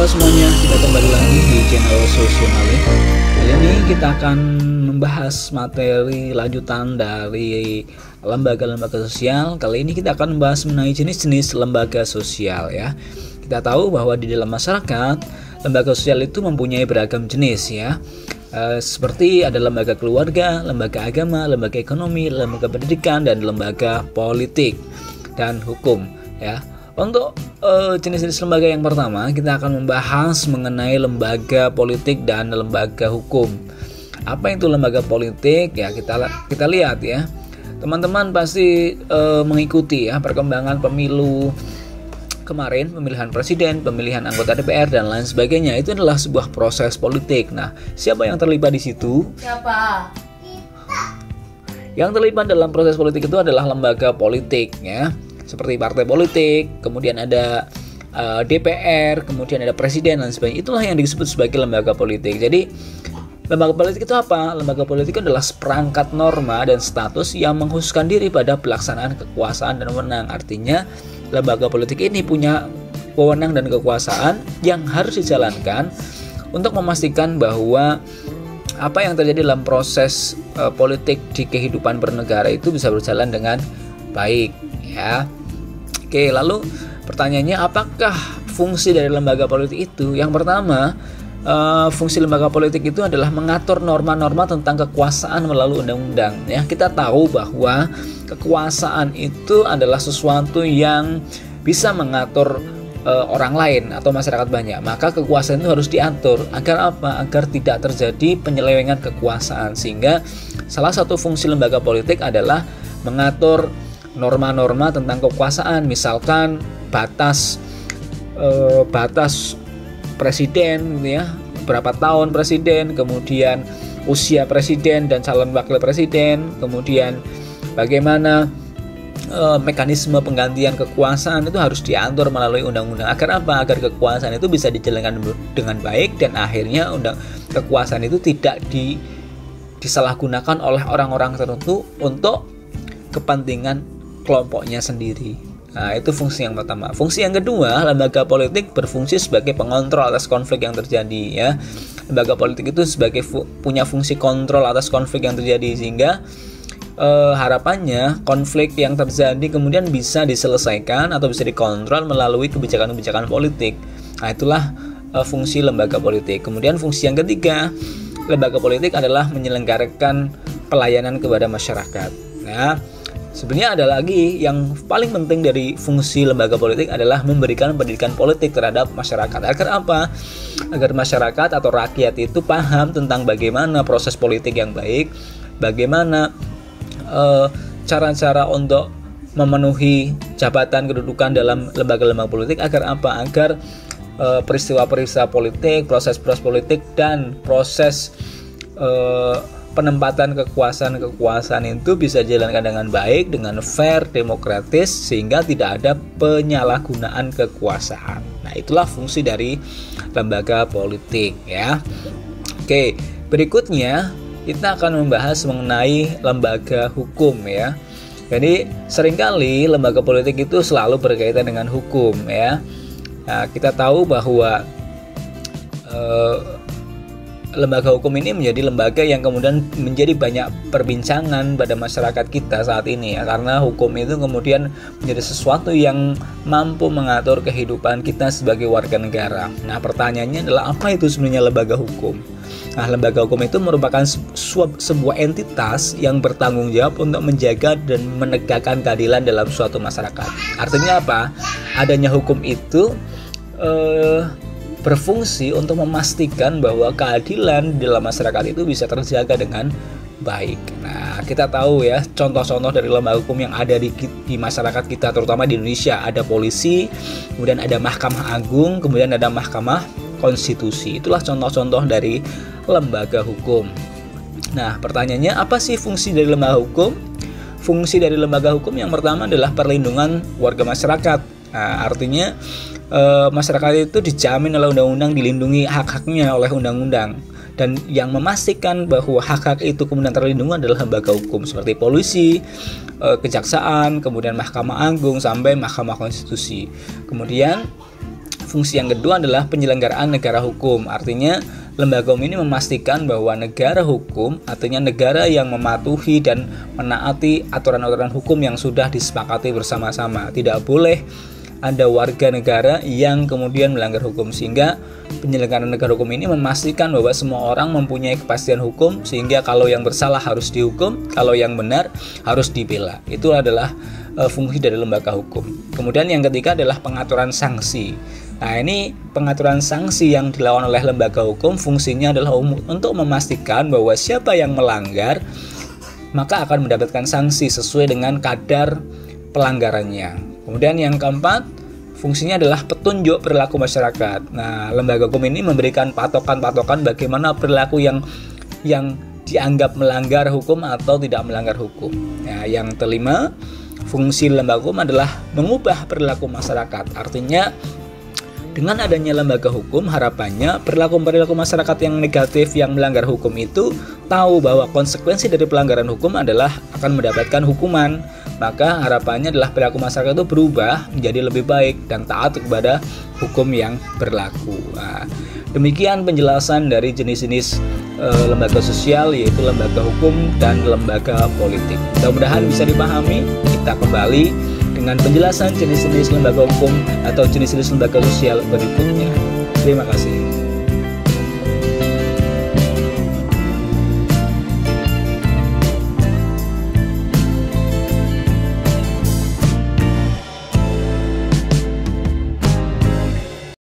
Halo semuanya, kita kembali lagi di channel Sosionale. Kali ini kita akan membahas materi lanjutan dari lembaga-lembaga sosial. Kali ini kita akan membahas mengenai jenis-jenis lembaga sosial ya. Kita tahu bahwa di dalam masyarakat, lembaga sosial itu mempunyai beragam jenis ya. Seperti ada lembaga keluarga, lembaga agama, lembaga ekonomi, lembaga pendidikan, dan lembaga politik dan hukum ya. Untuk jenis-jenis lembaga yang pertama, kita akan membahas mengenai lembaga politik dan lembaga hukum. Apa itu lembaga politik? Ya, kita lihat ya. Teman-teman pasti mengikuti ya perkembangan pemilu kemarin, pemilihan presiden, pemilihan anggota DPR dan lain sebagainya. Itu adalah sebuah proses politik. Nah, siapa yang terlibat di situ? Siapa? Yang terlibat dalam proses politik itu adalah lembaga politik ya. Seperti partai politik, kemudian ada DPR, kemudian ada presiden dan sebagainya. Itulah yang disebut sebagai lembaga politik. Jadi lembaga politik itu apa? Lembaga politik adalah seperangkat norma dan status yang mengkhususkan diri pada pelaksanaan kekuasaan dan wewenang. Artinya lembaga politik ini punya wewenang dan kekuasaan yang harus dijalankan untuk memastikan bahwa apa yang terjadi dalam proses politik di kehidupan bernegara itu bisa berjalan dengan baik ya. Oke, lalu pertanyaannya, apakah fungsi dari lembaga politik itu? Yang pertama, fungsi lembaga politik itu adalah mengatur norma-norma tentang kekuasaan melalui undang-undang. Ya, kita tahu bahwa kekuasaan itu adalah sesuatu yang bisa mengatur orang lain atau masyarakat banyak. Maka kekuasaan itu harus diatur agar apa? Agar tidak terjadi penyelewengan kekuasaan. Sehingga salah satu fungsi lembaga politik adalah mengatur norma-norma tentang kekuasaan, misalkan batas presiden ya, berapa tahun presiden, kemudian usia presiden dan calon wakil presiden, kemudian bagaimana mekanisme penggantian kekuasaan itu harus diatur melalui undang-undang. Agar apa? Agar kekuasaan itu bisa dijalankan dengan baik dan akhirnya kekuasaan itu tidak disalahgunakan oleh orang-orang tertentu untuk kepentingan kelompoknya sendiri. Nah, itu fungsi yang pertama. Fungsi yang kedua, lembaga politik berfungsi sebagai pengontrol atas konflik yang terjadi ya. Lembaga politik itu punya fungsi kontrol atas konflik yang terjadi, sehingga harapannya konflik yang terjadi kemudian bisa diselesaikan atau bisa dikontrol melalui kebijakan-kebijakan politik. Nah, itulah fungsi lembaga politik. Kemudian fungsi yang ketiga, lembaga politik adalah menyelenggarakan pelayanan kepada masyarakat. Nah, sebenarnya ada lagi yang paling penting dari fungsi lembaga politik adalah memberikan pendidikan politik terhadap masyarakat. Agar apa? Agar masyarakat atau rakyat itu paham tentang bagaimana proses politik yang baik, bagaimana cara-cara untuk memenuhi jabatan kedudukan dalam lembaga-lembaga politik. Agar apa? Agar peristiwa-peristiwa politik, proses-proses politik dan proses penempatan kekuasaan itu bisa dijalankan dengan baik, dengan fair, demokratis, sehingga tidak ada penyalahgunaan kekuasaan. Nah, itulah fungsi dari lembaga politik ya. Oke, berikutnya kita akan membahas mengenai lembaga hukum ya. Jadi seringkali lembaga politik itu selalu berkaitan dengan hukum ya. Nah, kita tahu bahwa lembaga hukum ini menjadi lembaga yang kemudian menjadi banyak perbincangan pada masyarakat kita saat ini ya, karena hukum itu kemudian menjadi sesuatu yang mampu mengatur kehidupan kita sebagai warga negara. Nah, pertanyaannya adalah, apa itu sebenarnya lembaga hukum? Nah, lembaga hukum itu merupakan sebuah entitas yang bertanggung jawab untuk menjaga dan menegakkan keadilan dalam suatu masyarakat. Artinya apa? Adanya hukum itu berfungsi untuk memastikan bahwa keadilan di dalam masyarakat itu bisa terjaga dengan baik. Nah, kita tahu ya contoh-contoh dari lembaga hukum yang ada di masyarakat kita, terutama di Indonesia. Ada polisi, kemudian ada Mahkamah Agung, kemudian ada Mahkamah Konstitusi. Itulah contoh-contoh dari lembaga hukum. Nah, pertanyaannya, apa sih fungsi dari lembaga hukum? Fungsi dari lembaga hukum yang pertama adalah perlindungan warga masyarakat. Nah, artinya masyarakat itu dijamin oleh undang-undang, dilindungi hak-haknya oleh undang-undang, dan yang memastikan bahwa hak-hak itu kemudian terlindungi adalah lembaga hukum seperti polisi, kejaksaan, kemudian Mahkamah Agung sampai Mahkamah Konstitusi. Kemudian fungsi yang kedua adalah penyelenggaraan negara hukum. Artinya lembaga hukum ini memastikan bahwa negara hukum, artinya negara yang mematuhi dan menaati aturan-aturan hukum yang sudah disepakati bersama-sama. Tidak boleh ada warga negara yang kemudian melanggar hukum, sehingga penyelenggaraan negara hukum ini memastikan bahwa semua orang mempunyai kepastian hukum, sehingga kalau yang bersalah harus dihukum, kalau yang benar harus dibela. Itu adalah fungsi dari lembaga hukum. Kemudian yang ketiga adalah pengaturan sanksi. Nah, ini pengaturan sanksi yang dilakukan oleh lembaga hukum fungsinya adalah untuk memastikan bahwa siapa yang melanggar maka akan mendapatkan sanksi sesuai dengan kadar pelanggarannya. Kemudian yang keempat, fungsinya adalah petunjuk perilaku masyarakat. Nah, lembaga hukum ini memberikan patokan-patokan bagaimana perilaku yang dianggap melanggar hukum atau tidak melanggar hukum. Nah, yang kelima, fungsi lembaga hukum adalah mengubah perilaku masyarakat. Artinya dengan adanya lembaga hukum, harapannya perilaku-perilaku masyarakat yang negatif yang melanggar hukum itu tahu bahwa konsekuensi dari pelanggaran hukum adalah akan mendapatkan hukuman. Maka harapannya adalah perilaku masyarakat itu berubah menjadi lebih baik dan taat kepada hukum yang berlaku. Nah, demikian penjelasan dari jenis-jenis lembaga sosial, yaitu lembaga hukum dan lembaga politik. Mudah-mudahan bisa dipahami. Kita kembali dengan penjelasan jenis-jenis lembaga hukum atau jenis-jenis lembaga sosial berikutnya. Terima kasih.